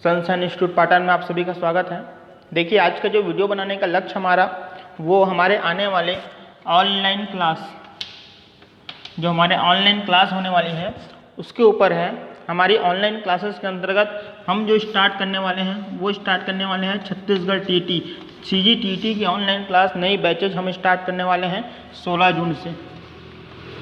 Sunshine institute Patan में आप सभी का स्वागत है। देखिए, आज का जो वीडियो बनाने का लक्ष्य हमारा वो हमारे आने वाले ऑनलाइन क्लास, जो हमारे ऑनलाइन क्लास होने वाली है उसके ऊपर है। हमारी ऑनलाइन क्लासेस के अंतर्गत हम जो स्टार्ट करने वाले हैं वो स्टार्ट करने वाले हैं छत्तीसगढ़ टीटी CGTT की ऑनलाइन क्लास, नई बैचेज हम स्टार्ट करने वाले हैं 16 जून से।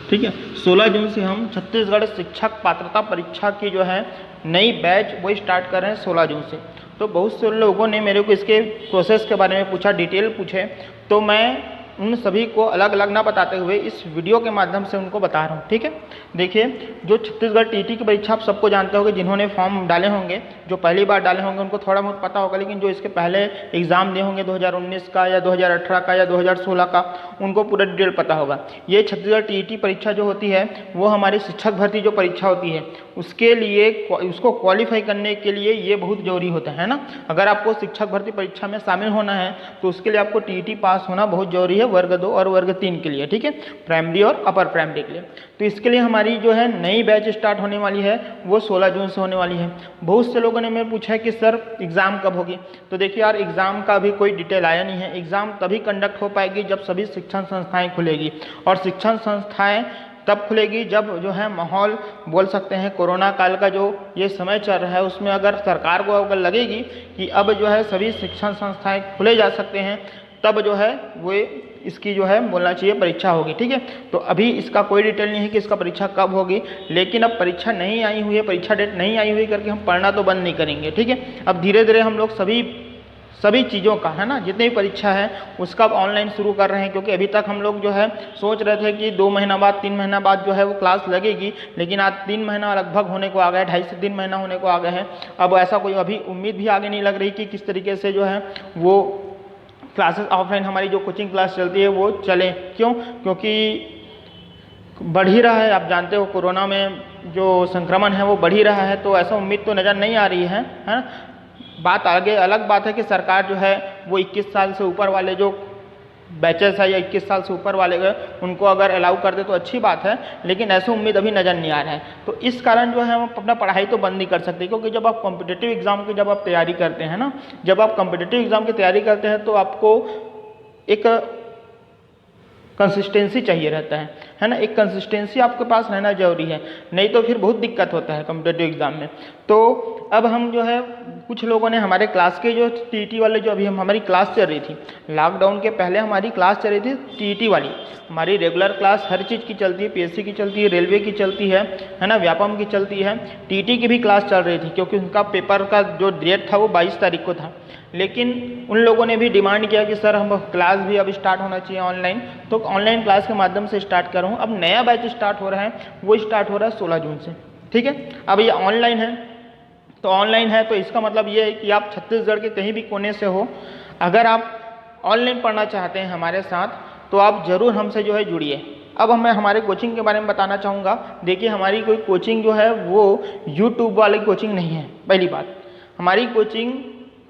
ठीक है, 16 जून से हम छत्तीसगढ़ शिक्षक पात्रता परीक्षा की जो है नई बैच वो स्टार्ट कर रहे हैं 16 जून से। तो बहुत से लोगों ने मेरे को इसके प्रोसेस के बारे में पूछा, डिटेल पूछे, तो मैं उन सभी को अलग अलग ना बताते हुए इस वीडियो के माध्यम से उनको बता रहा हूँ। ठीक है, देखिए, जो छत्तीसगढ़ टीटी की परीक्षा आप सबको जानते होंगे, जिन्होंने फॉर्म डाले होंगे, जो पहली बार डाले होंगे उनको थोड़ा बहुत पता होगा, लेकिन जो इसके पहले एग्ज़ाम दिए होंगे 2019 का या 2018 का या 2016 का, उनको पूरा डिटेल पता होगा। ये छत्तीसगढ़ टीटी परीक्षा जो होती है वो हमारी शिक्षक भर्ती जो परीक्षा होती है उसके लिए, उसको क्वालिफाई करने के लिए ये बहुत जरूरी होता है ना। अगर आपको शिक्षक भर्ती परीक्षा में शामिल होना है तो उसके लिए आपको टीटी पास होना बहुत जरूरी है, वर्ग 2 और वर्ग 3 के लिए। ठीक है, प्राइमरी और अपर प्राइमरी के लिए। तो इसके लिए हमारी जो है नई बैच स्टार्ट होने वाली है वो 16 जून से होने वाली है। बहुत से लोगों ने मेरे पूछा है कि सर एग्ज़ाम कब होगी। तो देखिए यार, एग्ज़ाम का अभी कोई डिटेल आया नहीं है। एग्ज़ाम तभी कंडक्ट हो पाएगी जब सभी शिक्षण संस्थाएं खुलेगी, और शिक्षण संस्थाएं तब खुलेगी जब जो है माहौल, बोल सकते हैं कोरोना काल का जो ये समय चल रहा है उसमें अगर सरकार को अगर लगेगी कि अब जो है सभी शिक्षण संस्थाएं खुले जा सकते हैं, तब जो है वो इसकी जो है बोलना चाहिए परीक्षा होगी। ठीक है, तो अभी इसका कोई डिटेल नहीं है कि इसका परीक्षा कब होगी, लेकिन अब परीक्षा नहीं आई हुई है, परीक्षा डेट नहीं आई हुई करके हम पढ़ना तो बंद नहीं करेंगे। ठीक है, अब धीरे धीरे हम लोग सभी चीज़ों का है ना, जितनी भी परीक्षा है उसका अब ऑनलाइन शुरू कर रहे हैं। क्योंकि अभी तक हम लोग जो है सोच रहे थे कि 2 महीना बाद 3 महीना बाद जो है वो क्लास लगेगी, लेकिन आज 3 महीना लगभग होने को आ गया है, 2.5 से 3 महीना होने को आ गए हैं। अब ऐसा कोई अभी उम्मीद भी आगे नहीं लग रही कि किस तरीके से जो है वो क्लासेस ऑफलाइन हमारी जो कोचिंग क्लास चलती है वो चले। क्यों? क्योंकि बढ़ ही रहा है, आप जानते हो कोरोना में जो संक्रमण है वो बढ़ ही रहा है, तो ऐसा उम्मीद तो नज़र नहीं आ रही है ना। बात आगे अलग बात है कि सरकार जो है वो 21 साल से ऊपर वाले जो बैचेस है या 21 साल से ऊपर वाले उनको अगर अलाउ कर दे तो अच्छी बात है, लेकिन ऐसा उम्मीद अभी नज़र नहीं आ रहा है। तो इस कारण जो है हम अपना पढ़ाई तो बंद नहीं कर सकते, क्योंकि जब आप कॉम्पिटिटिव एग्ज़ाम की जब आप तैयारी करते हैं ना, जब आप कॉम्पिटिटिव एग्ज़ाम की तैयारी करते हैं तो आपको एक कंसिस्टेंसी चाहिए रहता है ना। एक कंसिस्टेंसी आपके पास रहना जरूरी है, नहीं तो फिर बहुत दिक्कत होता है कॉम्पिटिटिव एग्ज़ाम में। तो अब हम जो है कुछ लोगों ने हमारे क्लास के जो टीटी वाले जो अभी हमारी क्लास चल रही थी, लॉकडाउन के पहले हमारी क्लास चल रही थी टीटी वाली। हमारी रेगुलर क्लास हर चीज़ की चलती है, PSC की चलती है, रेलवे की चलती है ना, व्यापम की चलती है। टीटी की भी क्लास चल रही थी क्योंकि उनका पेपर का जो डेट था वो 22 तारीख को था, लेकिन उन लोगों ने भी डिमांड किया कि सर हम क्लास भी अब स्टार्ट होना चाहिए ऑनलाइन, तो ऑनलाइन क्लास के माध्यम से स्टार्ट कर रहा हूँ। अब नया बैच स्टार्ट हो रहा है, वो स्टार्ट हो रहा है 16 जून से। ठीक है, अब ये ऑनलाइन है, तो ऑनलाइन है तो इसका मतलब ये है कि आप छत्तीसगढ़ के कहीं भी कोने से हो, अगर आप ऑनलाइन पढ़ना चाहते हैं हमारे साथ तो आप ज़रूर हमसे जो है जुड़िए। अब मैं हमारे कोचिंग के बारे में बताना चाहूँगा। देखिए, हमारी कोई कोचिंग जो है वो यूट्यूब वाली कोचिंग नहीं है। पहली बात, हमारी कोचिंग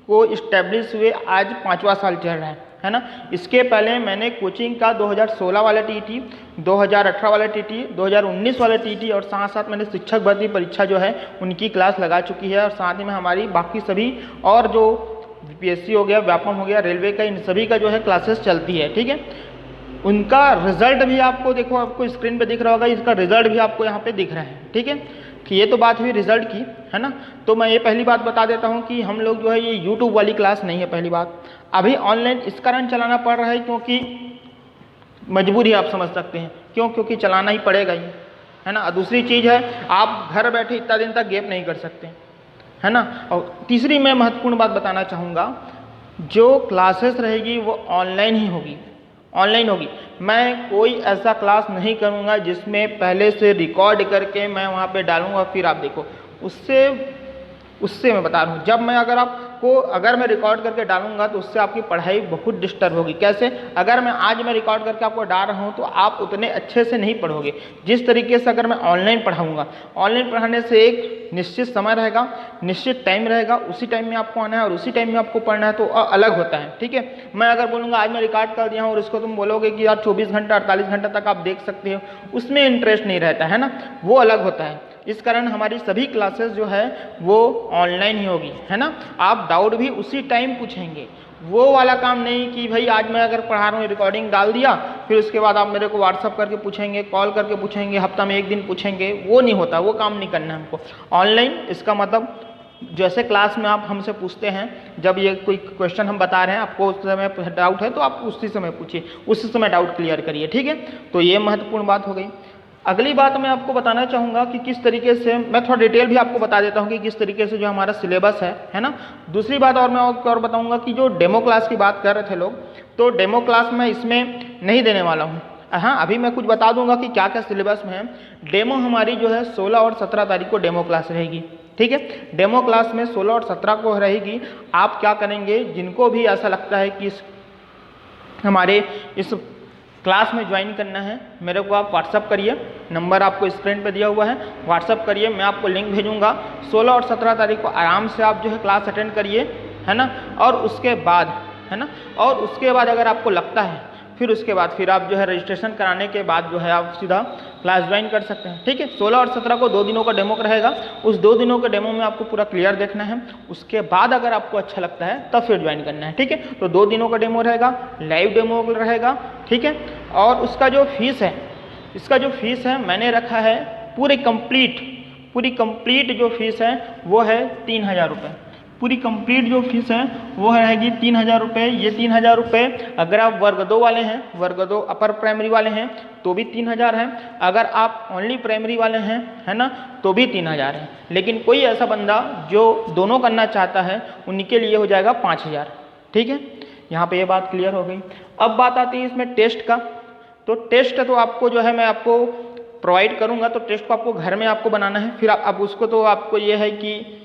को इस्टेब्लिश हुए आज 5वां साल चल रहा है ना। इसके पहले मैंने कोचिंग का 2016 वाला टीटी, 2018 वाला टीटी, 2019 वाला टीटी और साथ साथ मैंने शिक्षक भर्ती परीक्षा जो है उनकी क्लास लगा चुकी है, और साथ ही में हमारी बाकी सभी और जो PSC हो गया, व्यापम हो गया, रेलवे का, इन सभी का जो है क्लासेस चलती है। ठीक है, उनका रिजल्ट भी आपको देखो, आपको स्क्रीन पे दिख रहा होगा, इसका रिजल्ट भी आपको यहाँ पे दिख रहा है। ठीक है, कि ये तो बात हुई रिजल्ट की, है ना। तो मैं ये पहली बात बता देता हूँ कि हम लोग जो है ये यूट्यूब वाली क्लास नहीं है। पहली बात, अभी ऑनलाइन इस कारण चलाना पड़ रहा है क्योंकि मजबूरी आप समझ सकते हैं क्यों, क्योंकि चलाना ही पड़ेगा ही, है ना। दूसरी चीज़ है, आप घर बैठे इतना दिन तक गैप नहीं कर सकते, है ना। और तीसरी मैं महत्वपूर्ण बात बताना चाहूँगा, जो क्लासेस रहेगी वो ऑनलाइन ही होगी, ऑनलाइन होगी। मैं कोई ऐसा क्लास नहीं करूँगा जिसमें पहले से रिकॉर्ड करके मैं वहाँ पे डालूँगा फिर आप देखो। उससे मैं बता रहा हूँ, जब मैं अगर मैं रिकॉर्ड करके डालूंगा तो उससे आपकी पढ़ाई बहुत डिस्टर्ब होगी। कैसे? अगर मैं आज रिकॉर्ड करके आपको डाल रहा हूँ तो आप उतने अच्छे से नहीं पढ़ोगे जिस तरीके से अगर मैं ऑनलाइन पढ़ाऊँगा। ऑनलाइन पढ़ाने से एक निश्चित समय रहेगा, निश्चित टाइम रहेगा, उसी टाइम में आपको आना है और उसी टाइम में आपको पढ़ना है, तो अलग होता है। ठीक है, मैं अगर बोलूँगा आज मैं रिकॉर्ड कर दिया हूँ और इसको तुम बोलोगे कि यार 24 घंटा 48 घंटा तक आप देख सकते हो, उसमें इंटरेस्ट नहीं रहता है ना, वो अलग होता है। इस कारण हमारी सभी क्लासेस जो है वो ऑनलाइन ही होगी, है ना। आप डाउट भी उसी टाइम पूछेंगे, वो वाला काम नहीं कि भाई आज मैं अगर पढ़ा रहा हूँ रिकॉर्डिंग डाल दिया, फिर उसके बाद आप मेरे को व्हाट्सअप करके पूछेंगे, कॉल करके पूछेंगे, हफ्ता में एक दिन पूछेंगे, वो नहीं होता, वो काम नहीं करना हमको। ऑनलाइन इसका मतलब जैसे क्लास में आप हमसे पूछते हैं, जब ये कोई क्वेश्चन हम बता रहे हैं, आपको उस समय डाउट है तो आप उसी समय पूछिए, उसी समय डाउट क्लियर करिए। ठीक है, तो ये महत्वपूर्ण बात हो गई। अगली बात मैं आपको बताना चाहूँगा कि किस तरीके से, मैं थोड़ा डिटेल भी आपको बता देता हूँ कि किस तरीके से जो हमारा सिलेबस है ना। दूसरी बात और मैं और बताऊँगा कि जो डेमो क्लास की बात कर रहे थे लोग, तो डेमो क्लास मैं इसमें नहीं देने वाला हूँ। हाँ, अभी मैं कुछ बता दूंगा कि क्या क्या सिलेबस में है। डेमो हमारी जो है 16 और 17 तारीख को डेमो क्लास रहेगी। ठीक है, डेमो क्लास में 16 और 17 को रहेगी। आप क्या करेंगे, जिनको भी ऐसा लगता है कि हमारे इस क्लास में ज्वाइन करना है, मेरे को आप व्हाट्सअप करिए, नंबर आपको स्क्रीन पे दिया हुआ है, व्हाट्सअप करिए, मैं आपको लिंक भेजूंगा। 16 और 17 तारीख को आराम से आप जो है क्लास अटेंड करिए, है ना। और उसके बाद, है ना, और उसके बाद अगर आपको लगता है, फिर उसके बाद फिर आप जो है रजिस्ट्रेशन कराने के बाद जो है आप सीधा क्लास ज्वाइन कर सकते हैं। ठीक है, 16 और 17 को 2 दिनों का डेमो रहेगा। उस 2 दिनों के डेमो में आपको पूरा क्लियर देखना है, उसके बाद अगर आपको अच्छा लगता है तब फिर ज्वाइन करना है। ठीक है, तो 2 दिनों का डेमो रहेगा, लाइव डेमो रहेगा। ठीक है, और उसका जो फीस है, इसका जो फीस है मैंने रखा है पूरी कंप्लीट जो फीस है वो है 3000 रुपये। पूरी कंप्लीट जो फीस है वो रहेगी 3000 रुपये। ये 3000 रुपये अगर आप वर्ग 2 वाले हैं, वर्ग 2 अपर प्राइमरी वाले हैं तो भी 3000 है, अगर आप ओनली प्राइमरी वाले हैं, है ना, तो भी 3000 है। लेकिन कोई ऐसा बंदा जो दोनों करना चाहता है उनके लिए हो जाएगा 5000। ठीक है, यहाँ पे ये बात क्लियर हो गई। अब बात आती है इसमें टेस्ट का। तो टेस्ट तो आपको जो है मैं आपको प्रोवाइड करूँगा, तो टेस्ट को आपको घर में आपको बनाना है। फिर अब उसको तो आपको ये है कि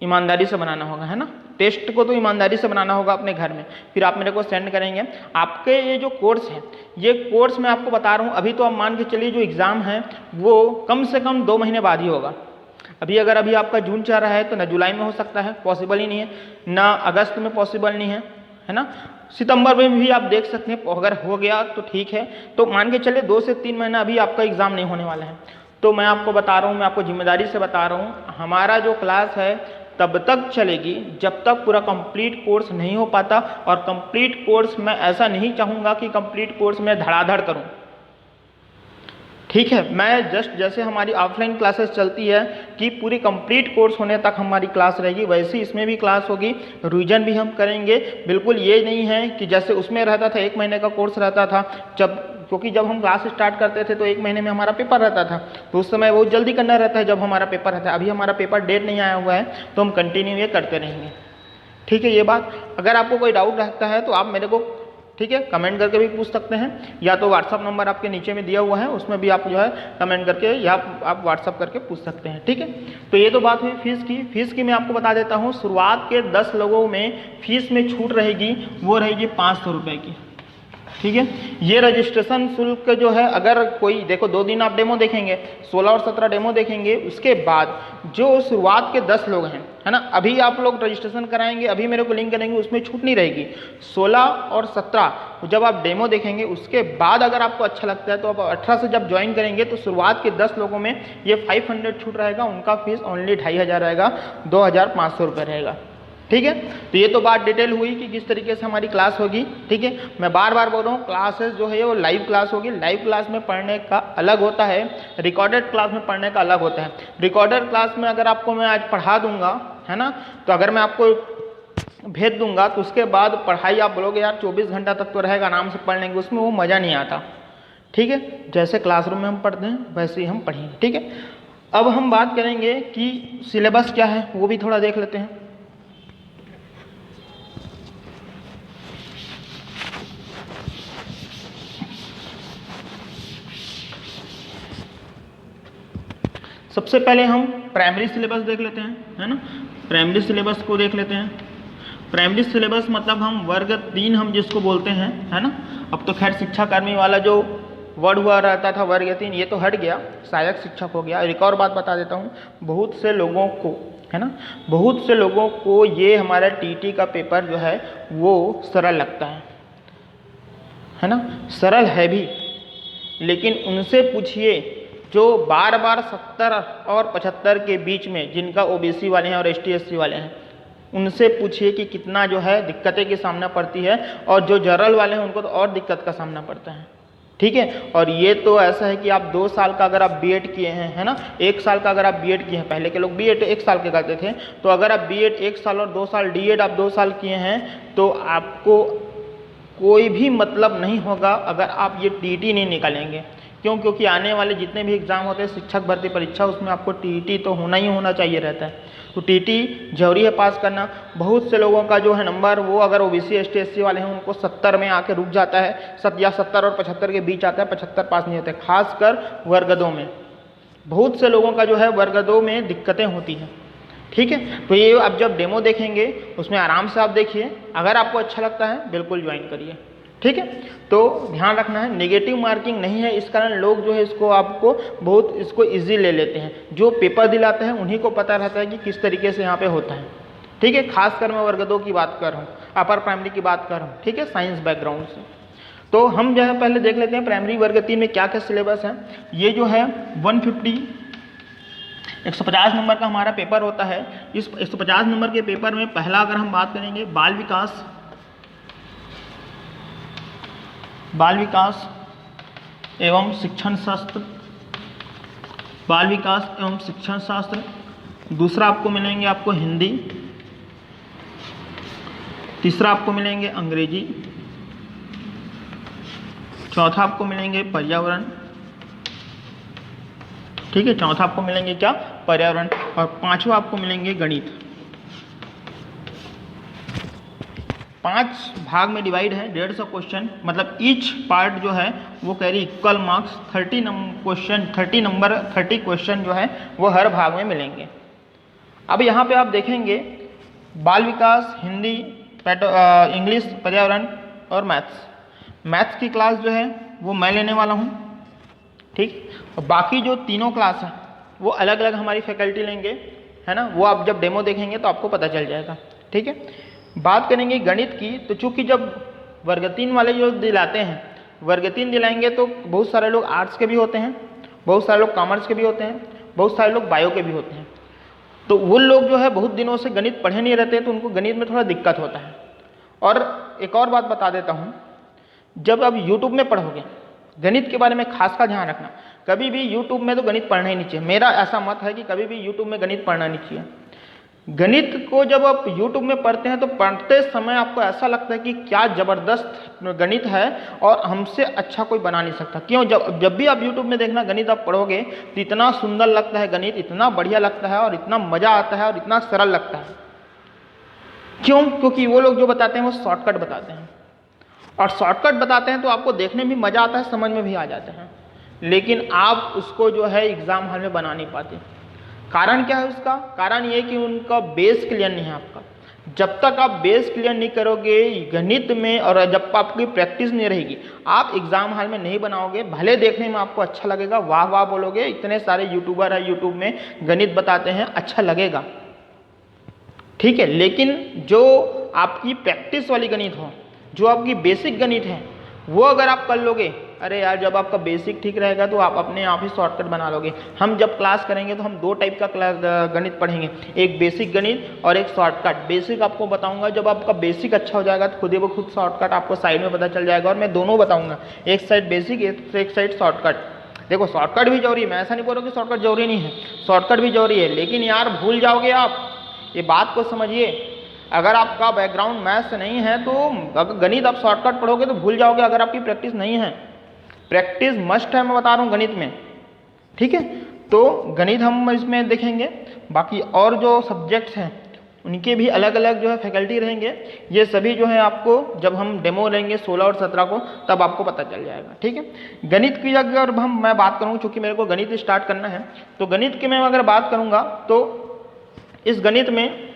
ईमानदारी से बनाना होगा, है ना। टेस्ट को तो ईमानदारी से बनाना होगा अपने घर में, फिर आप मेरे को सेंड करेंगे। आपके ये जो कोर्स है, ये कोर्स मैं आपको बता रहा हूँ, अभी तो आप मान के चलिए जो एग्ज़ाम है वो कम से कम 2 महीने बाद ही होगा। अभी आपका जून चल रहा है तो ना जुलाई में हो सकता है, पॉसिबल ही नहीं है, ना अगस्त में पॉसिबल नहीं है ना। सितंबर में भी आप देख सकते हैं, अगर हो गया तो ठीक है। तो मान के चलिए 2 से 3 महीना अभी आपका एग्ज़ाम नहीं होने वाला है। तो मैं आपको बता रहा हूँ, मैं आपको जिम्मेदारी से बता रहा हूँ, हमारा जो क्लास है तब तक चलेगी जब तक पूरा कंप्लीट कोर्स नहीं हो पाता। और कंप्लीट कोर्स मैं ऐसा नहीं चाहूँगा कि कंप्लीट कोर्स में धड़ाधड़ करूँ। ठीक है, मैं जस्ट जैसे हमारी ऑफलाइन क्लासेस चलती है कि पूरी कंप्लीट कोर्स होने तक हमारी क्लास रहेगी, वैसे इसमें भी क्लास होगी, रिवीजन भी हम करेंगे। बिल्कुल ये नहीं है कि जैसे उसमें रहता था 1 महीने का कोर्स रहता था, क्योंकि जब हम क्लास स्टार्ट करते थे तो 1 महीने में हमारा पेपर रहता था, तो उस समय बहुत जल्दी करना रहता है जब हमारा पेपर रहता है। अभी हमारा पेपर डेट नहीं आया हुआ है तो हम कंटिन्यू ये करते रहेंगे। ठीक है, ये बात, अगर आपको कोई डाउट रहता है तो आप मेरे को, ठीक है, कमेंट करके भी पूछ सकते हैं, या तो व्हाट्सअप नंबर आपके नीचे में दिया हुआ है, उसमें भी आप जो है कमेंट करके या आप व्हाट्सअप करके पूछ सकते हैं। ठीक है, तो ये तो बात हुई फीस की मैं आपको बता देता हूँ। शुरुआत के 10 लोगों में फीस में छूट रहेगी, वो रहेगी 500 रुपये की। ठीक है, ये रजिस्ट्रेशन शुल्क जो है, अगर कोई देखो 2 दिन आप डेमो देखेंगे, 16 और 17 डेमो देखेंगे, उसके बाद जो शुरुआत के 10 लोग हैं, है ना, अभी आप लोग रजिस्ट्रेशन कराएंगे, अभी मेरे को लिंक करेंगे, उसमें छूट नहीं रहेगी। 16 और 17 जब आप डेमो देखेंगे, उसके बाद अगर आपको अच्छा लगता है तो आप 18 से जब ज्वाइन करेंगे तो शुरुआत के 10 लोगों में ये 500 छूट रहेगा, उनका फीस ओनली 2500 रहेगा, 2500 रुपये रहेगा। ठीक है, तो ये तो बात डिटेल हुई कि किस तरीके से हमारी क्लास होगी। ठीक है, मैं बार बार बोल रहा हूँ, क्लासेस जो है वो लाइव क्लास होगी। लाइव क्लास में पढ़ने का अलग होता है, रिकॉर्डेड क्लास में पढ़ने का अलग होता है। रिकॉर्डेड क्लास में अगर आपको मैं आज पढ़ा दूंगा, है ना, तो अगर मैं आपको भेज दूंगा तो उसके बाद पढ़ाई आप बोलोगे यार 24 घंटा तक तो रहेगा, आराम से पढ़ लेंगे, उसमें वो मज़ा नहीं आता। ठीक है, जैसे क्लासरूम में हम पढ़ते हैं वैसे ही हम पढ़ेंगे। ठीक है, अब हम बात करेंगे कि सिलेबस क्या है, वो भी थोड़ा देख लेते हैं। सबसे पहले हम प्राइमरी सिलेबस देख लेते हैं, है ना। प्राइमरी सिलेबस को देख लेते हैं। प्राइमरी सिलेबस मतलब हम वर्ग 3 हम जिसको बोलते हैं, है ना। अब तो खैर शिक्षा कर्मी वाला जो वर्ड हुआ रहता था वर्ग 3, ये तो हट गया, सहायक शिक्षक हो गया। और एक और बात बता देता हूँ, बहुत से लोगों को, है ना, बहुत से लोगों को ये हमारा टीटी का पेपर जो है वो सरल लगता है ना, सरल है भी, लेकिन उनसे पूछिए जो बार बार 70 और 75 के बीच में, जिनका ओबीसी वाले हैं और एसटी एससी वाले हैं, उनसे पूछिए कि कितना जो है दिक्कतें की सामना पड़ती है, और जो जनरल वाले हैं उनको तो और दिक्कत का सामना पड़ता है। ठीक है, और ये तो ऐसा है कि आप 2 साल का अगर आप बीएड किए हैं, है ना, 1 साल का अगर आप बीएड किए हैं, पहले के लोग बीएड 1 साल के करते थे, तो अगर आप बीएड 1 साल और 2 साल डीएड आप 2 साल किए हैं, तो आपको कोई भी मतलब नहीं होगा अगर आप ये टीटी नहीं निकालेंगे। क्यों? क्योंकि आने वाले जितने भी एग्ज़ाम होते हैं, शिक्षक भर्ती परीक्षा, उसमें आपको टीटी तो होना ही होना चाहिए रहता है। तो टीटी जरूरी है पास करना। बहुत से लोगों का जो है नंबर, वो अगर ओबीसी एसटी एससी वाले हैं उनको 70 में आके रुक जाता है, या 70 और 75 के बीच आता है, 75 पास नहीं होते, खासकर वर्ग 2 में। बहुत से लोगों का जो है वर्ग 2 में दिक्कतें होती हैं। ठीक है, तो ये आप जब डेमो देखेंगे उसमें आराम से आप देखिए, अगर आपको अच्छा लगता है बिल्कुल ज्वाइन करिए। ठीक है, तो ध्यान रखना है, नेगेटिव मार्किंग नहीं है, इस कारण लोग जो है इसको आपको बहुत इसको इजी ले लेते हैं। जो पेपर दिलाते हैं उन्हीं को पता रहता है कि किस तरीके से यहाँ पे होता है। ठीक है, खासकर मैं वर्ग 2 की बात कर रहा हूँ, अपर प्राइमरी की बात कर रहा हूँ। ठीक है, साइंस बैकग्राउंड से। तो हम जो है पहले देख लेते हैं प्राइमरी वर्ग 3 में क्या क्या सिलेबस है। ये जो है 150 नंबर का हमारा पेपर होता है। इस 150 नंबर के पेपर में पहला अगर हम बात करेंगे बाल विकास एवं शिक्षण शास्त्र, बाल विकास एवं शिक्षण शास्त्र। दूसरा आपको मिलेंगे आपको हिंदी, तीसरा आपको मिलेंगे अंग्रेजी, चौथा आपको मिलेंगे पर्यावरण। ठीक है, चौथा आपको मिलेंगे क्या? पर्यावरण। और पांचवा आपको मिलेंगे गणित। 5 भाग में डिवाइड है, 150 क्वेश्चन, मतलब ईच पार्ट जो है वो कैरी इक्वल मार्क्स। 30 क्वेश्चन जो है वो हर भाग में मिलेंगे। अब यहाँ पे आप देखेंगे बाल विकास, हिंदी, इंग्लिश, पर्यावरण और मैथ्स की क्लास जो है वो मैं लेने वाला हूँ। ठीक, और बाकी जो तीनों क्लास हैं वो अलग अलग हमारी फैकल्टी लेंगे, है ना, वो आप जब डेमो देखेंगे तो आपको पता चल जाएगा। ठीक है, बात करेंगे गणित की, तो चूंकि जब वर्ग 3 वाले जो दिलाते हैं, वर्ग 3 दिलाएंगे तो बहुत सारे लोग आर्ट्स के भी होते हैं, बहुत सारे लोग कॉमर्स के भी होते हैं, बहुत सारे लोग बायो के भी होते हैं। तो वो लोग जो है बहुत दिनों से गणित पढ़े नहीं रहते हैं, तो उनको गणित में थोड़ा दिक्कत होता है। और एक और बात बता देता हूँ, जब आप यूट्यूब में पढ़ोगे गणित के बारे में खासकर ध्यान रखना, कभी भी यूट्यूब में तो गणित पढ़ना ही नहीं चाहिए। मेरा ऐसा मत है कि कभी भी यूट्यूब में गणित पढ़ना नहीं चाहिए। गणित को जब आप यूट्यूब में पढ़ते हैं तो पढ़ते समय आपको ऐसा लगता है कि क्या ज़बरदस्त गणित है और हमसे अच्छा कोई बना नहीं सकता। क्यों? जब भी आप यूट्यूब में देखना गणित आप पढ़ोगे तो इतना सुंदर लगता है गणित, इतना बढ़िया लगता है और इतना मज़ा आता है और इतना सरल लगता है। क्यों? क्योंकि वो लोग जो बताते हैं वो शॉर्टकट बताते हैं, और शॉर्टकट बताते हैं तो आपको देखने में भी मज़ा आता है, समझ में भी आ जाते हैं, लेकिन आप उसको जो है एग्ज़ाम हॉल में बना नहीं पाते। कारण क्या है उसका? कारण ये कि उनका बेस क्लियर नहीं है आपका। जब तक आप बेस क्लियर नहीं करोगे गणित में, और जब आपकी प्रैक्टिस नहीं रहेगी, आप एग्जाम हॉल में नहीं बनाओगे। भले देखने में आपको अच्छा लगेगा, वाह वाह बोलोगे, इतने सारे यूट्यूबर है यूट्यूब में गणित बताते हैं, अच्छा लगेगा, ठीक है, लेकिन जो आपकी प्रैक्टिस वाली गणित हो, जो आपकी बेसिक गणित है, वो अगर आप कर लोगे, अरे यार जब आपका बेसिक ठीक रहेगा तो आप अपने आप ही शॉर्टकट बना लोगे। हम जब क्लास करेंगे तो हम 2 टाइप का गणित पढ़ेंगे, एक बेसिक गणित और एक शॉर्टकट। बेसिक आपको बताऊंगा, जब आपका बेसिक अच्छा हो जाएगा तो खुद ही वो खुद शॉर्टकट आपको साइड में पता चल जाएगा, और मैं दोनों बताऊंगा, एक साइड बेसिक एक साइड शॉर्टकट। देखो शॉर्टकट भी जरूरी है, मैं ऐसा नहीं बोल रहा कि शॉर्टकट जरूरी नहीं है, शॉर्टकट भी जरूरी है, लेकिन यार भूल जाओगे आप, ये बात को समझिए। अगर आपका बैकग्राउंड मैथ्स से नहीं है तो अगर गणित आप शॉर्टकट पढ़ोगे तो भूल जाओगे, अगर आपकी प्रैक्टिस नहीं है। प्रैक्टिस मस्ट है, मैं बता रहा हूँ गणित में, ठीक है। तो गणित हम इसमें देखेंगे, बाकी और जो सब्जेक्ट्स हैं उनके भी अलग अलग जो है फैकल्टी रहेंगे। ये सभी जो है आपको जब हम डेमो लेंगे 16 और 17 को तब आपको पता चल जाएगा, ठीक है। गणित की अगर मैं बात करूँ, चूँकि मेरे को गणित स्टार्ट करना है, तो गणित की मैं अगर बात करूँगा तो इस गणित में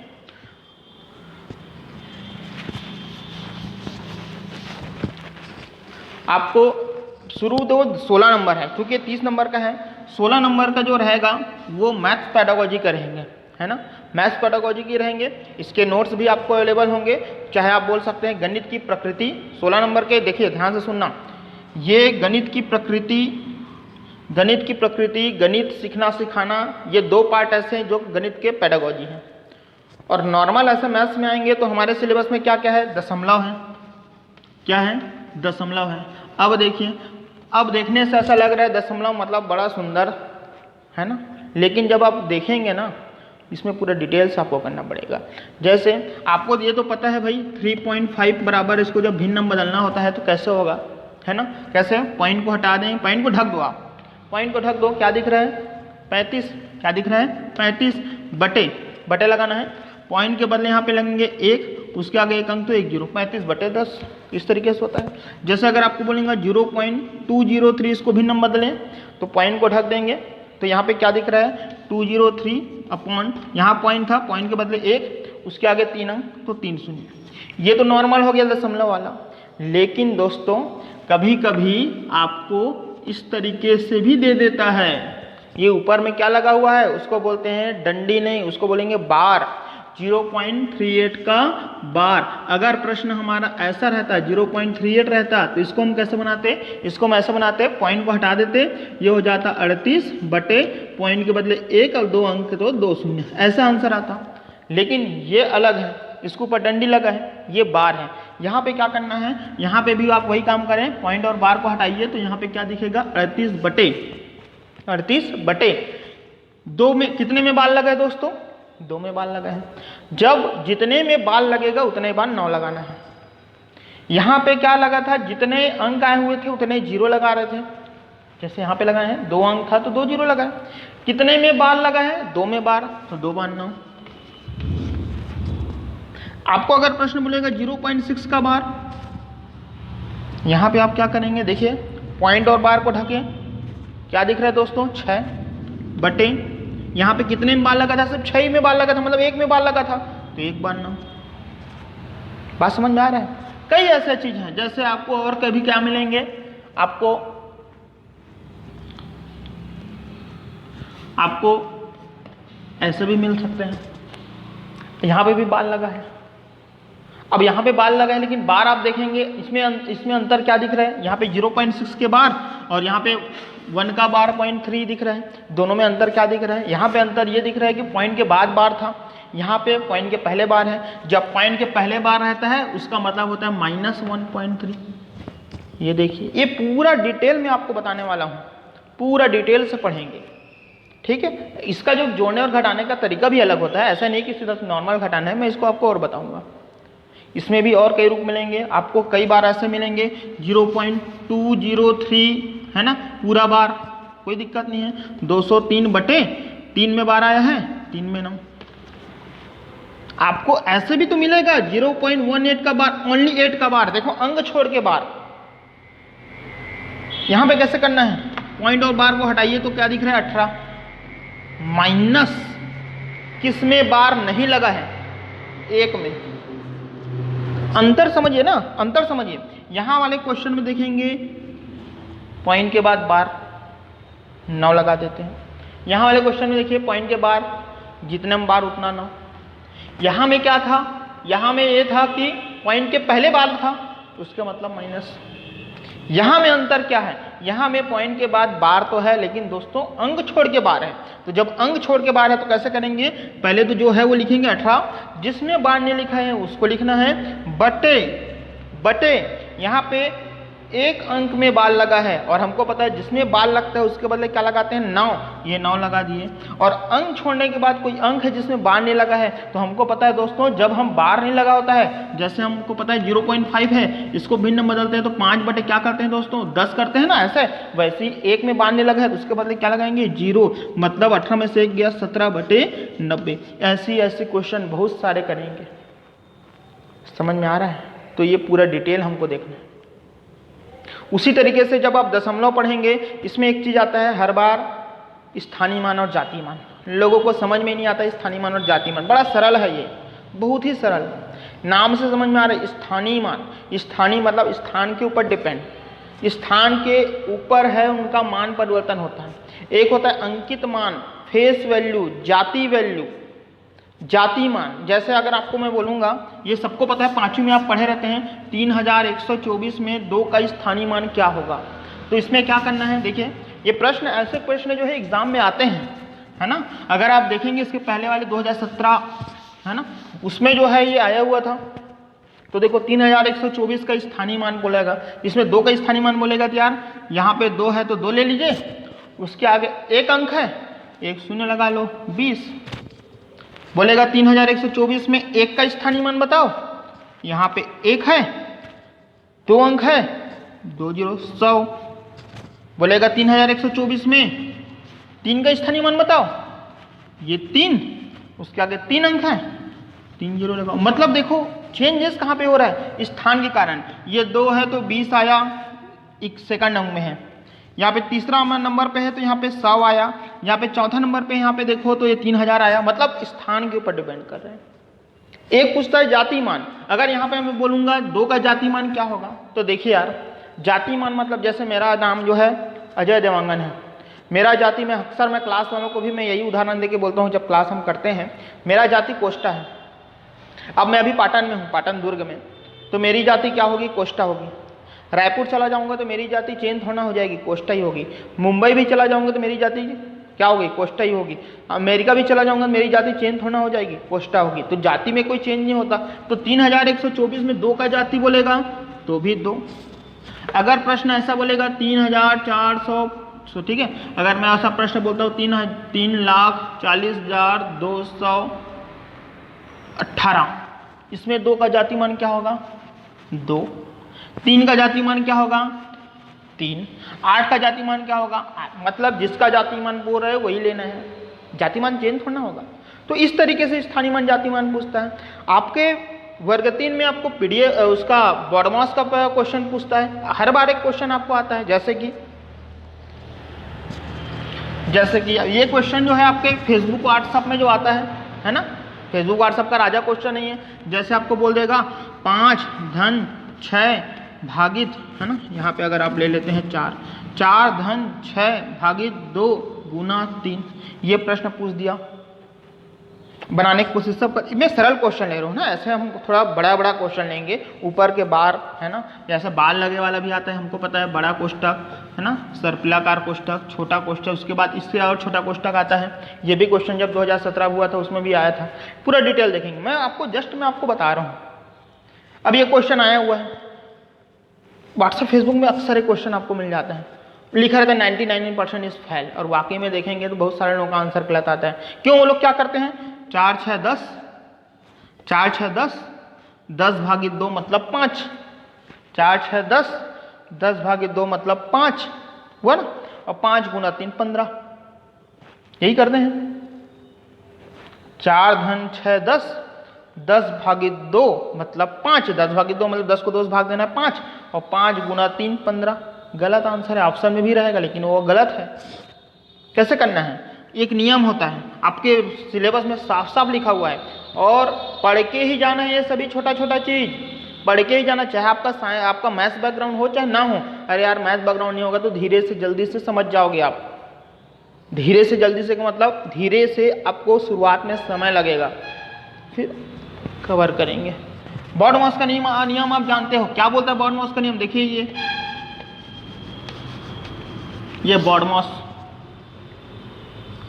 आपको शुरू तो 16 नंबर है, क्योंकि 30 नंबर का है। 16 नंबर का जो रहेगा वो मैथ्स पेडागोजी का रहेंगे, है ना, मैथ्स पेडागोजी की रहेंगे। इसके नोट्स भी आपको अवेलेबल होंगे, चाहे आप बोल सकते हैं गणित की प्रकृति 16 नंबर के। देखिए ध्यान से सुनना, ये गणित की प्रकृति, गणित सीखना सिखाना, ये 2 पार्ट ऐसे हैं जो गणित के पेडागोजी हैं। और नॉर्मल ऐसे मैथ्स में आएंगे तो हमारे सिलेबस में क्या क्या है, दशमलव है। क्या है, दशमलव है। अब देखिए, अब देखने से ऐसा लग रहा है दशमलव मतलब बड़ा सुंदर, है ना, लेकिन जब आप देखेंगे ना, इसमें पूरा डिटेल्स आपको करना पड़ेगा। जैसे आपको ये तो पता है भाई 3.5 बराबर, इसको जब भिन्न में बदलना होता है तो कैसे होगा, है ना, कैसे, पॉइंट को हटा दें, पॉइंट को ढक दो, आप पॉइंट को ढक दो, क्या दिख रहा है 35, क्या दिख रहा है 35 बटे लगाना है, पॉइंट के बदले यहाँ पे लगेंगे 1, उसके आगे एक अंक तो 1 0, 35 बटे 10, इस तरीके से होता है। जैसे अगर आपको बोलेंगे 0.203 इसको भिन्न में बदलें तो पॉइंट को ढक देंगे, तो यहाँ पे क्या दिख रहा है 203 अपॉन, यहाँ पॉइंट था, पॉइंट के बदले 1, उसके आगे 3 अंक तो 3 शून्य। ये तो नॉर्मल हो गया दशमलव वाला। लेकिन दोस्तों कभी कभी आपको इस तरीके से भी दे देता है। ये ऊपर में क्या लगा हुआ है, उसको बोलते हैं डंडी, नहीं उसको बोलेंगे बार, 0.38 का बार। अगर प्रश्न हमारा ऐसा रहता, 0.38 रहता, तो इसको हम कैसे बनाते, इसको हम ऐसे बनाते, पॉइंट को हटा देते, ये हो जाता 38 बटे पॉइंट के बदले 1 और 2 अंक तो 2 शून्य, ऐसा आंसर आता। लेकिन ये अलग है, इसके ऊपर डंडी लगा है, ये बार है। यहाँ पे क्या करना है, यहाँ पे भी आप वही काम करें, पॉइंट और बार को हटाइए, तो यहाँ पे क्या दिखेगा 38 बटे 2 में कितने में बाल लगा है दोस्तों, 2 में बाल लगा है। जब जितने में बाल लगेगा उतने बार 9 लगाना है। यहाँ पे क्या लगा था, जितने अंक आए हुए थे उतने 0 लगा रहे थे, जैसे यहाँ पे लगाए हैं 2 अंक था तो 2 0 लगाए। कितने में बाल लगा है, 2 में बार, तो 2 बार 9। आपको अगर प्रश्न बोलेगा 0.6 का बार, यहाँ पे आप क्या करेंगे, देखिए पॉइंट और बार को ढके, क्या दिख रहा है दोस्तों 6 बटे, यहाँ पे कितने में बाल लगा था, सिर्फ 6 में बाल लगा था, मतलब 1 में बाल लगा था, तो 1 बार 9। बात समझ में आ रहा है। कई ऐसे चीज हैं, जैसे आपको और कभी क्या मिलेंगे, आपको ऐसे भी मिल सकते हैं। यहाँ पे भी बाल लगा है, अब यहाँ पे बाल लगा है, लेकिन बार आप देखेंगे इसमें अंतर क्या दिख रहा है, यहाँ पे 0.6 के बार और यहाँ पे 1 का बार 0.3 दिख रहा है। दोनों में अंतर क्या दिख रहा है, यहाँ पे अंतर ये दिख रहा है कि पॉइंट के बाद बार था, यहाँ पे पॉइंट के पहले बार है। जब पॉइंट के पहले बार रहता है उसका मतलब होता है -1.3। ये देखिए, ये पूरा डिटेल में आपको बताने वाला हूँ, पूरा डिटेल से पढ़ेंगे, ठीक है। इसका जो जोड़ने और घटाने का तरीका भी अलग होता है, ऐसा नहीं कि सीधा नॉर्मल घटाना है, मैं इसको आपको और बताऊंगा। इसमें भी और कई रूप मिलेंगे आपको, कई बार ऐसे मिलेंगे 0.203, है ना, पूरा बार, कोई दिक्कत नहीं है। 203 बटे 3 में बार आया है, 3 में 9। आपको ऐसे भी तो मिलेगा 0.18 का बार, ओनली 8 का बार, देखो अंक छोड़ के बार। यहां पे कैसे करना है, पॉइंट और बार को हटाइए तो क्या दिख रहा है 18, माइनस किस में बार नहीं लगा है, 1 में। अंतर समझिए ना, अंतर समझिए। यहां वाले क्वेश्चन में देखेंगे पॉइंट के बाद बार 9 लगा देते हैं, यहां वाले क्वेश्चन में देखिए पॉइंट के बाद जितने में बार उतना 9। यहां में क्या था, यहां में ये था कि पॉइंट के पहले बार था, तो उसका मतलब माइनस। यहां में अंतर क्या है, यहां में पॉइंट के बाद बार तो है, लेकिन दोस्तों अंक छोड़ के बार है। तो जब अंक छोड़ के बार है तो कैसे करेंगे, पहले तो जो है वो लिखेंगे 18, जिसमें बार नहीं लिखा है उसको लिखना है बटे यहाँ पे 1 अंक में बाल लगा है, और हमको पता है जिसमें बाल लगता है उसके बदले क्या लगाते हैं 9, ये 9 लगा दिए। और अंक छोड़ने के बाद कोई अंक है जिसमें बार नहीं लगा है, तो हमको पता है दोस्तों जब हम बार नहीं लगा होता है, जैसे हमको पता है 0.5 है, इसको भिन्न में बदलते हैं तो 5 बटे क्या करते हैं दोस्तों 10 करते हैं ना, ऐसे वैसे ही 1 में बार नहीं लगा है तो उसके बदले क्या लगाएंगे 0, मतलब 18 में से 1 गया 17 बटे 90। ऐसी क्वेश्चन बहुत सारे करेंगे, समझ में आ रहा है। तो ये पूरा डिटेल हमको देखना है। उसी तरीके से जब आप दशमलव पढ़ेंगे, इसमें एक चीज आता है हर बार, स्थानीय मान और जातीय मान। लोगों को समझ में नहीं आता स्थानीय मान और जातीय मान, बड़ा सरल है ये, बहुत ही सरल, नाम से समझ में आ रहा है। स्थानीय मान, स्थानीय मतलब स्थान के ऊपर डिपेंड, स्थान के ऊपर है उनका मान परिवर्तन होता है। एक होता है अंकित मान, फेस वैल्यू, जाति वैल्यू, जाति मान। जैसे अगर आपको मैं बोलूँगा, ये सबको पता है, पांचवी में आप पढ़े रहते हैं, 3124 में 2 का स्थानीय मान क्या होगा। तो इसमें क्या करना है, देखिए ये प्रश्न, ऐसे प्रश्न जो है एग्जाम में आते हैं, है ना। अगर आप देखेंगे इसके पहले वाले 2017 है ना, उसमें जो है ये आया हुआ था। तो देखो 3124 का स्थानीय मान बोलेगा, इसमें 2 का स्थानीय मान बोलेगा, तो यार यहाँ पे 2 है तो 2 ले लीजिए, उसके आगे 1 अंक है, 1 शून्य लगा लो, 20 बोलेगा। 3124 में 1 का स्थानीय मान बताओ, यहाँ पे 1 है, 2 अंक है, 2 0 100 बोलेगा। 3124 में 3 का स्थानीय मान बताओ, ये 3, उसके आगे 3 अंक है, 3 0 लगाओ। मतलब देखो चेंजेस कहाँ पे हो रहा है, स्थान के कारण। ये 2 है तो 20 आया, एक सेकंड अंक में है। यहाँ पे तीसरा नंबर पे है तो यहाँ पे 100 आया, यहाँ पे चौथा नंबर पे यहाँ पे देखो तो ये 3000 आया। मतलब स्थान के ऊपर डिपेंड कर रहे हैं। एक पूछता है जाति मान। अगर यहाँ पे मैं बोलूँगा 2 का जाति मान क्या होगा, तो देखिए यार जाति मान मतलब जैसे मेरा नाम जो है अजय देवांगन है, मेरा जाति में अक्सर मैं क्लास वालों को भी मैं यही उदाहरण देके बोलता हूँ जब क्लास हम करते हैं, मेरा जाति कोष्टा है। अब मैं अभी पाटन में हूँ, पाटन दुर्ग में, तो मेरी जाति क्या होगी, कोष्टा होगी। रायपुर चला जाऊँगा तो मेरी जाति चेंज थोड़ा हो जाएगी, कोष्टा ही होगी। मुंबई भी चला जाऊँगा तो मेरी जाति क्या होगी, कोष्टा ही होगी। अमेरिका भी चला जाऊँगा मेरी जाति चेंज थोड़ा हो जाएगी, कोष्टा होगी। तो जाति में कोई चेंज नहीं होता। तो 3124 में 2 का जाति बोलेगा तो भी 2। अगर प्रश्न ऐसा बोलेगा 3400, तो ठीक है। अगर मैं ऐसा प्रश्न बोलता हूँ 3,40,218, इसमें 2 का जाति मान क्या होगा, 2। 3 का जाति मान क्या होगा, 3। 8 का जाति मान क्या होगा, 8। मतलब जिसका जाति मान बोल रहे हो वही लेना है, जाति मान चेंज थोड़ा होगा। तो इस तरीके से स्थानीय मान जाति मान पूछता है। आपके वर्ग 3 में आपको पीडीएफ उसका बॉडमॉस का क्वेश्चन पूछता है, हर बार एक क्वेश्चन आपको आता है। जैसे कि ये क्वेश्चन जो है आपके फेसबुक व्हाट्सएप में जो आता है ना, फेसबुक व्हाट्सएप का राजा क्वेश्चन नहीं है। जैसे आपको बोल देगा 5 धन 6 भागित, है ना, यहाँ पे अगर आप ले लेते हैं 4 धन 6 भागित 2 गुना 3, ये प्रश्न पूछ दिया। बनाने की कोशिश सब कर, मैं सरल क्वेश्चन ले रहा हूँ ना, ऐसे हम थोड़ा बड़ा क्वेश्चन लेंगे, ऊपर के बार, है ना, जैसे बाल लगे वाला भी आता है, हमको पता है, बड़ा कोष्टक, है ना, सर्पिलाकार कोष्टक, छोटा कोष्टक, उसके बाद इससे और छोटा कोष्टक आता है। ये भी क्वेश्चन जब 2017 हुआ था उसमें भी आया था। पूरा डिटेल देखेंगे, मैं आपको बता रहा हूँ। अब ये क्वेश्चन आया हुआ है व्हाट्सएप फेसबुक में, अक्सर एक क्वेश्चन आपको मिल जाता है, लिखा रहता है 99% इज फेल, और वाकई में देखेंगे तो बहुत सारे लोगों का आंसर गलत आता है। क्यों? वो लोग क्या करते हैं, 4 6 10, 10 भागित 2 मतलब 5, 4 6 10, 10 भागित 2 मतलब 5 हुआ ना, और 5 गुना 3 15, यही करते हैं। 4 धन 6 10, 10 भागित 2 मतलब 5, 10 भागित 2 मतलब 10 को 2 से भाग देना है 5, और 5 गुना 3 15। गलत आंसर है, ऑप्शन में भी रहेगा लेकिन वो गलत है। कैसे करना है, एक नियम होता है, आपके सिलेबस में साफ साफ लिखा हुआ है, और पढ़ के ही जाना है। ये सभी छोटा छोटा चीज पढ़ के ही जाना, चाहे आपका मैथ्स बैकग्राउंड हो चाहे ना हो। अरे यार मैथ्स बैकग्राउंड नहीं होगा तो धीरे से जल्दी से समझ जाओगे आप। धीरे से जल्दी से मतलब धीरे से आपको शुरुआत में समय लगेगा, फिर कवर करेंगे। बॉडमॉस का नियम आप जानते हो, क्या बोलता है बॉडमॉस का नियम, देखिए ये बॉडमॉस,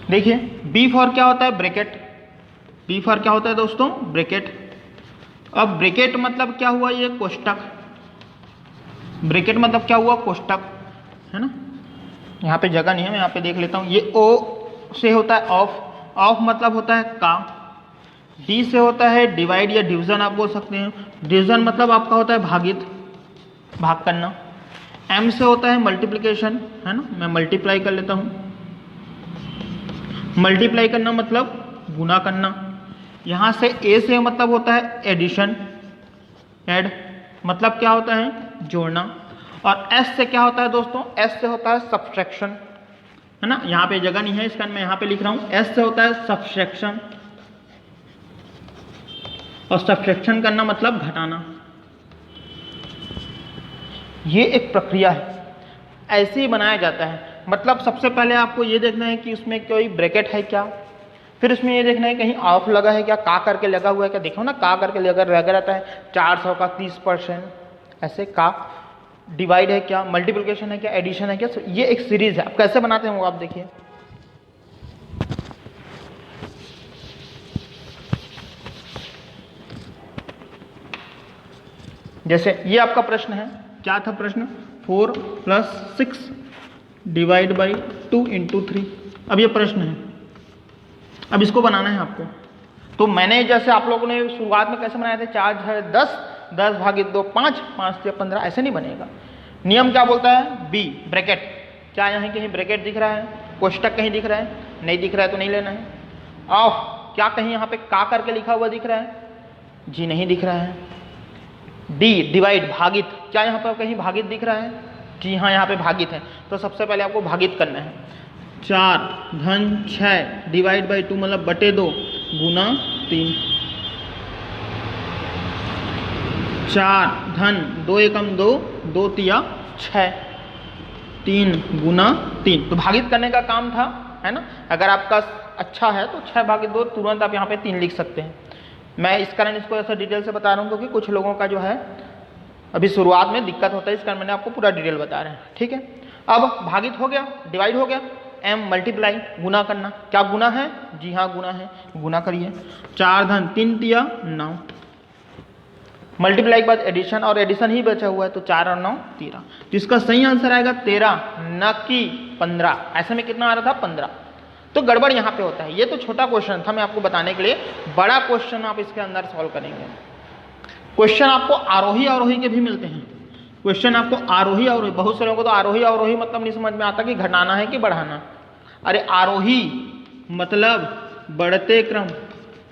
देखिए बी फॉर क्या होता है, ब्रैकेट। बी फॉर क्या होता है दोस्तों, ब्रैकेट। अब ब्रैकेट मतलब क्या हुआ, ये कोष्टक। ब्रैकेट मतलब क्या हुआ, कोष्टक, है ना। यहाँ पे जगह नहीं है, मैं यहाँ पे देख लेता हूँ। ये ओ से होता है ऑफ, ऑफ मतलब होता है का। डी से होता है डिवाइड या डिवीजन आप बोल सकते हैं। डिवीजन मतलब आपका होता है भागित, भाग करना। एम से होता है मल्टीप्लिकेशन, है ना, मैं मल्टीप्लाई कर लेता हूँ। मल्टीप्लाई करना मतलब गुना करना। यहाँ से ए से मतलब होता है एडिशन, ऐड मतलब क्या होता है, जोड़ना। और एस से क्या होता है दोस्तों, एस से होता है सब्सट्रैक्शन, है ना। यहाँ पे जगह नहीं है इसका, मैं यहाँ पे लिख रहा हूँ। एस से होता है सब्सट्रैक्शन, और सब्सट्रैक्शन करना मतलब घटाना। ये एक प्रक्रिया है, ऐसे ही बनाया जाता है। मतलब सबसे पहले आपको ये देखना है कि उसमें कोई ब्रैकेट है क्या, फिर उसमें ये देखना है कहीं ऑफ लगा है क्या, का करके लगा हुआ है क्या। देखो ना, का करके लगा रहता है 400 का 30%, ऐसे का डिवाइड है क्या, मल्टीप्लिकेशन है क्या, एडिशन है क्या। ये एक सीरीज है। आप कैसे बनाते हैं वो आप देखिए। जैसे ये आपका प्रश्न है, क्या था प्रश्न, 4 + 6 डिवाइड बाई 2 × 3। अब ये प्रश्न है, अब इसको बनाना है आपको। तो मैंने जैसे आप लोगों ने शुरुआत में कैसे बनाए थे, 4 है 10, 10 भागित 2 5, 5 से 15, ऐसे नहीं बनेगा। नियम क्या बोलता है, बी ब्रैकेट। क्या यहाँ कहीं ब्रैकेट दिख रहा है, कोष्टक कहीं दिख रहा है, नहीं दिख रहा है तो नहीं लेना है। ऑफ, क्या कहीं यहाँ पे का करके लिखा हुआ दिख रहा है, जी नहीं दिख रहा है। डी डिवाइड भागित, क्या यहाँ पर कहीं भागित दिख रहा है, जी हाँ यहाँ पे भागित है। तो सबसे पहले आपको भागित करना है। 4 धन 6 डिवाइड बाई 2 मतलब बटे 2 गुना 3। 4 धन 2 एकम 2, 2 तिया 6, 3 गुना 3। तो भागित करने का काम था, है ना। अगर आपका अच्छा है तो 6 भागित 2 तुरंत आप यहाँ पे 3 लिख सकते हैं। मैं इस कारण इसको ऐसा डिटेल से बता रहा हूँ क्योंकि कुछ लोगों का जो है अभी शुरुआत में दिक्कत होता है, इस कारण मैंने आपको पूरा डिटेल बता रहे हैं, ठीक है। अब भागित हो गया, डिवाइड हो गया, m मल्टीप्लाई गुना करना। क्या गुना है, जी हाँ गुना है, गुना करिए। 4 धन 3 तिया 9, मल्टीप्लाई के बाद एडिशन, और एडिशन ही बचा हुआ है तो 4 और 9 13। तो इसका सही आंसर आएगा 13 न कि 15। ऐसे में कितना आ रहा था, 15। तो गड़बड़ यहाँ पे होता है। ये तो छोटा क्वेश्चन था मैं आपको बताने के लिए, बड़ा क्वेश्चन आप इसके अंदर सॉल्व करेंगे। क्वेश्चन आपको आरोही अवरोही के भी मिलते हैं। क्वेश्चन आपको आरोही अवरोही, बहुत से लोगों को तो आरोही अवरोही मतलब नहीं समझ में आता कि घटाना है कि बढ़ाना। अरे आरोही मतलब बढ़ते क्रम,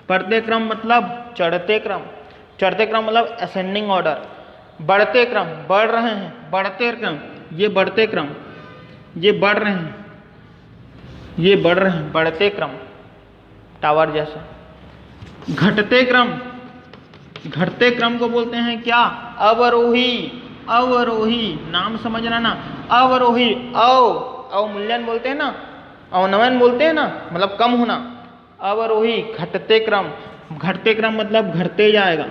बढ़ते क्रम मतलब चढ़ते क्रम, चढ़ते क्रम मतलब असेंडिंग ऑर्डर। बढ़ते क्रम, बढ़ रहे हैं, बढ़ते क्रम, ये बढ़ते क्रम, ये बढ़ रहे हैं, ये बढ़ रहे हैं, बढ़ते क्रम टावर जैसे। घटते क्रम, घटते क्रम को बोलते हैं क्या, अवरोही। अवरोही नाम समझना ना, अवरोही। अवमूल्यन बोलते हैं ना, अवनमन बोलते हैं ना, मतलब कम होना। अवरोही घटते क्रम, घटते क्रम मतलब घटते जाएगा।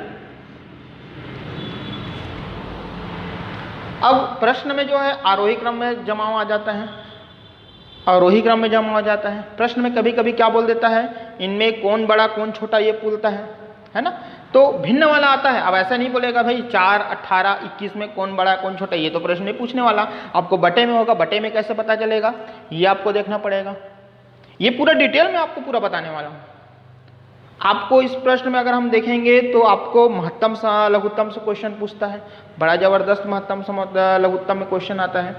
अब प्रश्न में जो है आरोही क्रम में जमाव आ जाता है, आरोही क्रम में जमा हो जाता है। प्रश्न में कभी कभी क्या बोल देता है, इनमें कौन बड़ा कौन छोटा ये पूछता है ना। तो भिन्न वाला आता है। अब ऐसा नहीं बोलेगा भाई 4, 18, 21 में कौन बड़ा कौन छोटा, ये तो प्रश्न नहीं पूछने वाला। आपको बटे में होगा, बटे में कैसे पता चलेगा ये आपको देखना पड़ेगा। ये पूरा डिटेल में आपको पूरा बताने वाला हूँ। आपको इस प्रश्न में अगर हम देखेंगे तो आपको महत्तम से लघुत्तम से क्वेश्चन पूछता है, बड़ा जबरदस्त महत्तम से लघुत्तम में क्वेश्चन आता है।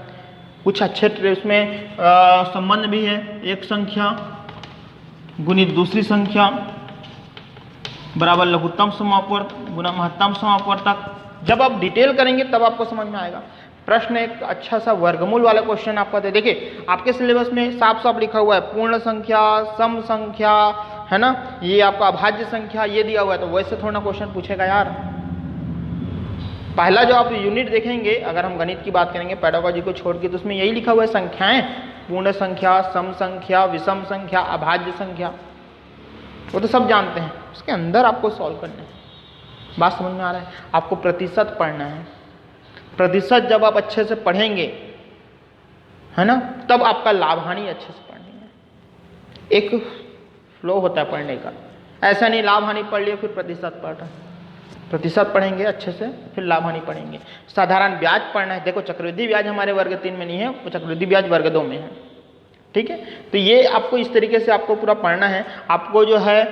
कुछ अच्छे उसमें संबंध भी है, एक संख्या गुणित दूसरी संख्या बराबर लघुत्तम समापवर्त गुना महत्तम समापवर्तक। जब आप डिटेल करेंगे तब आपको समझ में आएगा। प्रश्न एक अच्छा सा वर्गमूल वाला क्वेश्चन आपका दे। देखिए आपके सिलेबस में साफ साफ लिखा हुआ है पूर्ण संख्या, सम संख्या, है ना, ये आपका अभाज्य संख्या ये दिया हुआ है। तो वैसे थोड़ा क्वेश्चन पूछेगा यार। पहला जो आप यूनिट देखेंगे, अगर हम गणित की बात करेंगे पेडागोजी को छोड़ के, तो उसमें यही लिखा हुआ है संख्याएं, पूर्ण संख्या, सम संख्या, विषम संख्या, अभाज्य संख्या, वो तो सब जानते हैं। उसके अंदर आपको सॉल्व करना है। बात समझ में आ रहा है? आपको प्रतिशत पढ़ना है। प्रतिशत जब आप अच्छे से पढ़ेंगे, है ना, तब आपका लाभ हानि अच्छे से पढ़नी है। एक फ्लो होता है पढ़ने का, ऐसा नहीं लाभ हानि पढ़ लिया फिर प्रतिशत पढ़ रहे। प्रतिशत पढ़ेंगे अच्छे से, फिर लाभ हानि पढ़ेंगे। साधारण ब्याज पढ़ना है। देखो चक्रवृद्धि ब्याज हमारे वर्ग 3 में नहीं है, वो चक्रवृद्धि ब्याज वर्ग 2 में है, ठीक है। तो ये आपको इस तरीके से आपको पूरा पढ़ना है। आपको जो है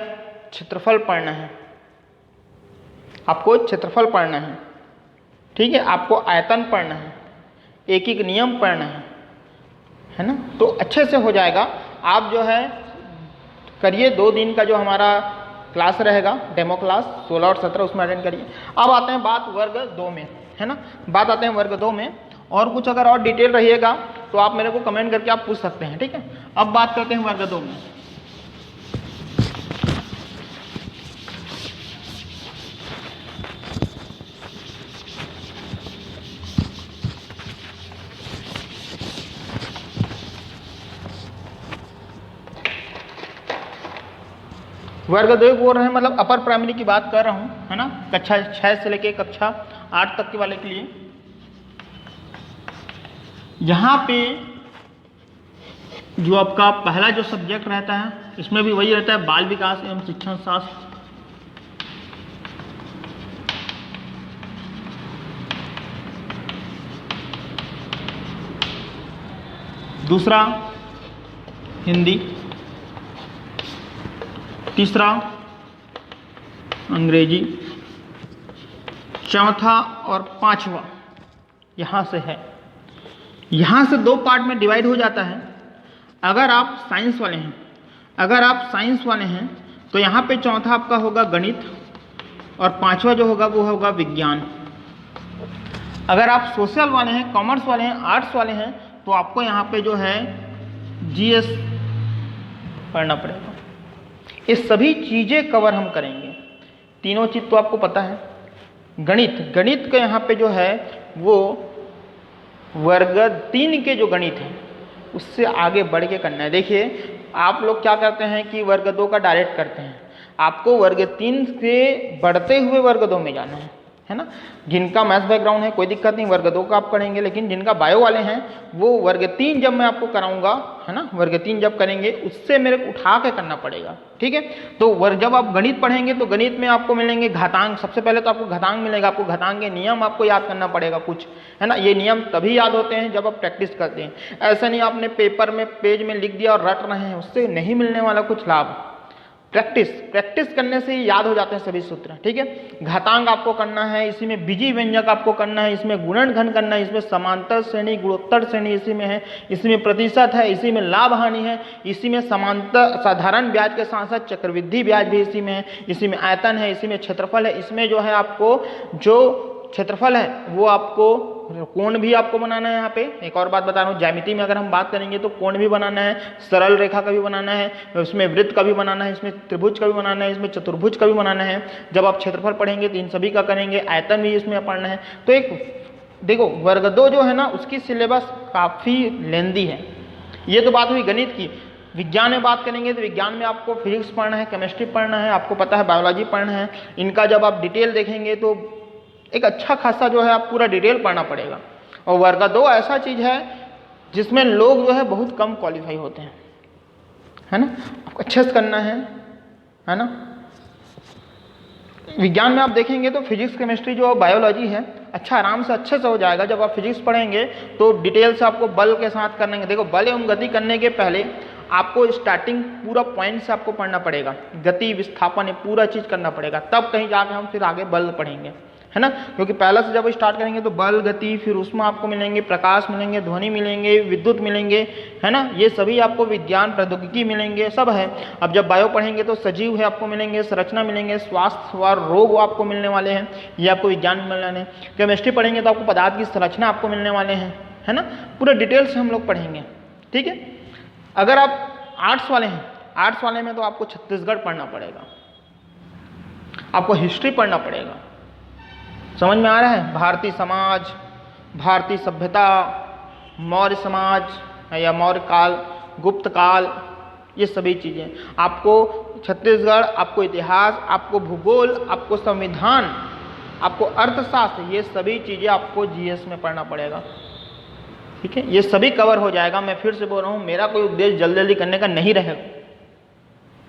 क्षेत्रफल पढ़ना है, आपको क्षेत्रफल पढ़ना है, ठीक है। आपको आयतन पढ़ना है, एक एक नियम पढ़ना है ना। तो अच्छे से हो जाएगा। आप जो है करिए 2 दिन का जो हमारा क्लास रहेगा, डेमो क्लास 16 और 17, उसमें अटेंड करिए। अब आते हैं बात वर्ग 2 में, है ना, बात आते हैं वर्ग 2 में। और कुछ अगर और डिटेल रहिएगा तो आप मेरे को कमेंट करके आप पूछ सकते हैं, ठीक है। अब बात करते हैं वर्ग 2 में। वर्ग 2 बोल रहे हैं, मतलब अपर प्राइमरी की बात कर रहा हूँ, है ना, कक्षा 6 से लेके कक्षा 8 तक के वाले के लिए। यहाँ पे जो आपका पहला जो सब्जेक्ट रहता है, इसमें भी वही रहता है, बाल विकास एवं शिक्षण शास्त्र। दूसरा हिंदी, तीसरा अंग्रेजी, चौथा और पांचवा यहाँ से है। यहाँ से 2 पार्ट में डिवाइड हो जाता है। अगर आप साइंस वाले हैं, तो यहाँ पे चौथा आपका होगा गणित और पांचवा जो होगा वो होगा विज्ञान। अगर आप सोशल वाले हैं, कॉमर्स वाले हैं, आर्ट्स वाले हैं, तो आपको यहाँ पे जो है जीएस पढ़ना पड़ेगा। ये सभी चीज़ें कवर हम करेंगे, तीनों चीज़ तो आपको पता है। गणित का यहाँ पे जो है वो वर्ग 3 के जो गणित है उससे आगे बढ़ के करना है। देखिए आप लोग क्या करते हैं कि वर्ग 2 का डायरेक्ट करते हैं, आपको वर्ग 3 से बढ़ते हुए वर्ग 2 में जाना है ना। जिनका मैथ्स बैकग्राउंड है कोई दिक्कत नहीं, वर्ग 2 का आप करेंगे, लेकिन जिनका बायो वाले हैं वो वर्ग 3 जब मैं आपको कराऊंगा, है ना, वर्ग 3 जब करेंगे उससे मेरे को उठा के करना पड़ेगा, ठीक है। तो जब आप गणित पढ़ेंगे तो गणित में आपको मिलेंगे घातांक। सबसे पहले तो आपको घातांक मिलेगा, आपको घातांक के नियम आपको याद करना पड़ेगा कुछ, है ना। ये नियम तभी याद होते हैं जब आप प्रैक्टिस करते हैं। ऐसा नहीं आपने पेपर में पेज में लिख दिया और रट रहे हैं, उससे नहीं मिलने वाला कुछ लाभ। प्रैक्टिस करने से ही याद हो जाते हैं सभी सूत्र, ठीक है। घातांक आपको करना है, इसी में बीजी व्यंजक आपको करना है, इसमें गुणनखंड करना है, इसमें समांतर श्रेणी गुणोत्तर श्रेणी इसी में है, इसमें प्रतिशत है, इसी में लाभ हानि है, इसी में समांतर साधारण ब्याज के साथ साथ चक्रवृद्धि ब्याज भी इसी में है, इसी में आयतन है, इसी में क्षेत्रफल है, इसमें जो है आपको जो क्षेत्रफल है वो आपको कोण भी आपको बनाना है। यहाँ पे एक और बात बता रहा हूँ, ज्यामिति में अगर हम बात करेंगे तो कोण भी बनाना है, सरल रेखा का भी बनाना है, उसमें वृत्त का भी बनाना है, इसमें त्रिभुज का भी बनाना है, इसमें चतुर्भुज का भी बनाना है। जब आप क्षेत्रफल पढ़ेंगे तो इन सभी का करेंगे, आयतन भी इसमें पढ़ना है। तो एक देखो वर्ग 2 जो है ना उसकी सिलेबस काफ़ी लेंदी है। ये तो बात हुई गणित की। विज्ञान में बात करेंगे तो विज्ञान में आपको फिजिक्स पढ़ना है, केमिस्ट्री पढ़ना है, आपको पता है बायोलॉजी पढ़ना है। इनका जब आप डिटेल देखेंगे तो एक अच्छा खासा जो है आप पूरा डिटेल पढ़ना पड़ेगा। और वर्ग 2 ऐसा चीज़ है जिसमें लोग जो है बहुत कम क्वालिफाई होते हैं, है ना। आपको अच्छे से करना है ना। विज्ञान में आप देखेंगे तो फिजिक्स केमिस्ट्री जो बायोलॉजी है अच्छा आराम से अच्छे से हो जाएगा। जब आप फिजिक्स पढ़ेंगे तो डिटेल से आपको बल के साथ करने, देखो बल एवं गति करने के पहले आपको स्टार्टिंग पूरा पॉइंट से आपको पढ़ना पड़ेगा, गति विस्थापन ये पूरा चीज़ करना पड़ेगा, तब कहीं जाके हम फिर आगे बल पढ़ेंगे, है ना। क्योंकि पहले से जब स्टार्ट करेंगे तो बल गति, फिर उसमें आपको मिलेंगे प्रकाश मिलेंगे, ध्वनि मिलेंगे, विद्युत मिलेंगे, है ना। ये सभी आपको विज्ञान प्रौद्योगिकी मिलेंगे, सब है। अब जब बायो पढ़ेंगे तो सजीव है आपको मिलेंगे, संरचना मिलेंगे, स्वास्थ्य और रोग आपको मिलने वाले हैं, ये आपको विज्ञान में मिलने हैं। केमिस्ट्री पढ़ेंगे तो आपको पदार्थ की संरचना आपको मिलने वाले हैं, है ना। पूरा डिटेल से हम लोग पढ़ेंगे, ठीक है। अगर आप आर्ट्स वाले हैं, आर्ट्स वाले में तो आपको छत्तीसगढ़ पढ़ना पड़ेगा, आपको हिस्ट्री पढ़ना पड़ेगा। समझ में आ रहा है? भारतीय समाज, भारतीय सभ्यता, मौर्य समाज या मौर्य काल, गुप्त काल, ये सभी चीज़ें आपको छत्तीसगढ़, आपको इतिहास, आपको भूगोल, आपको संविधान, आपको अर्थशास्त्र, ये सभी चीज़ें आपको जीएस में पढ़ना पड़ेगा, ठीक है। ये सभी कवर हो जाएगा। मैं फिर से बोल रहा हूँ, मेरा कोई उद्देश्य जल्दी जल्दी करने का नहीं रहेगा,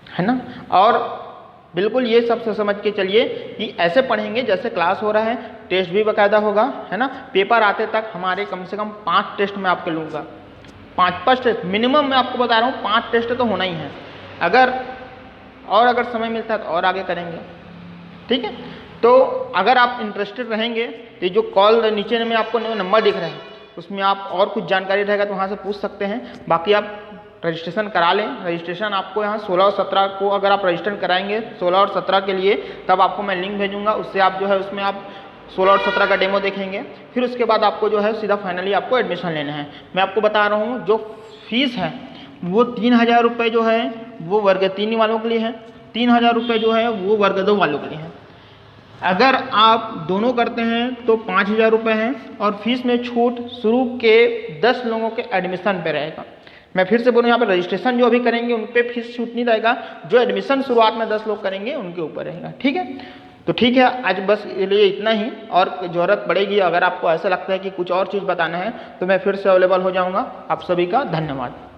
है ना। और बिल्कुल ये सब समझ के चलिए कि ऐसे पढ़ेंगे जैसे क्लास हो रहा है, टेस्ट भी बाकायदा होगा, है ना। पेपर आते तक हमारे कम से कम 5 टेस्ट मैं आपके लूँगा, 5 टेस्ट मिनिमम मैं आपको बता रहा हूँ, 5 टेस्ट तो होना ही है। अगर समय मिलता है तो और आगे करेंगे, ठीक है। तो अगर आप इंटरेस्टेड रहेंगे तो जो कॉल नीचे में आपको नंबर दिख रहा है उसमें आप और कुछ जानकारी रहेगा तो वहाँ से पूछ सकते हैं। बाकी आप रजिस्ट्रेशन करा लें। रजिस्ट्रेशन आपको यहाँ 16 और 17 को अगर आप रजिस्टर कराएंगे 16 और 17 के लिए, तब आपको मैं लिंक भेजूंगा, उससे आप जो है उसमें आप 16 और 17 का डेमो देखेंगे। फिर उसके बाद आपको जो है सीधा फाइनली आपको एडमिशन लेना है। मैं आपको बता रहा हूँ जो फीस है वो 3000 रुपये जो है वो वर्ग 3 वालों के लिए है, 3000 रुपये जो है वो वर्ग 2 वालों के लिए है। अगर आप दोनों करते हैं तो 5000 रुपये हैं और फीस में छूट शुरू के 10 लोगों के एडमिशन पे रहेगा। मैं फिर से बोलूँ, यहाँ पर रजिस्ट्रेशन जो अभी करेंगे उन पे फीस छूट नहीं रहेगा, जो एडमिशन शुरुआत में 10 लोग करेंगे उनके ऊपर रहेगा। ठीक है, तो ठीक है, आज बस ये लिए इतना ही, और ज़रूरत पड़ेगी अगर आपको ऐसा लगता है कि कुछ और चीज़ बताना है तो मैं फिर से अवेलेबल हो जाऊँगा। आप सभी का धन्यवाद।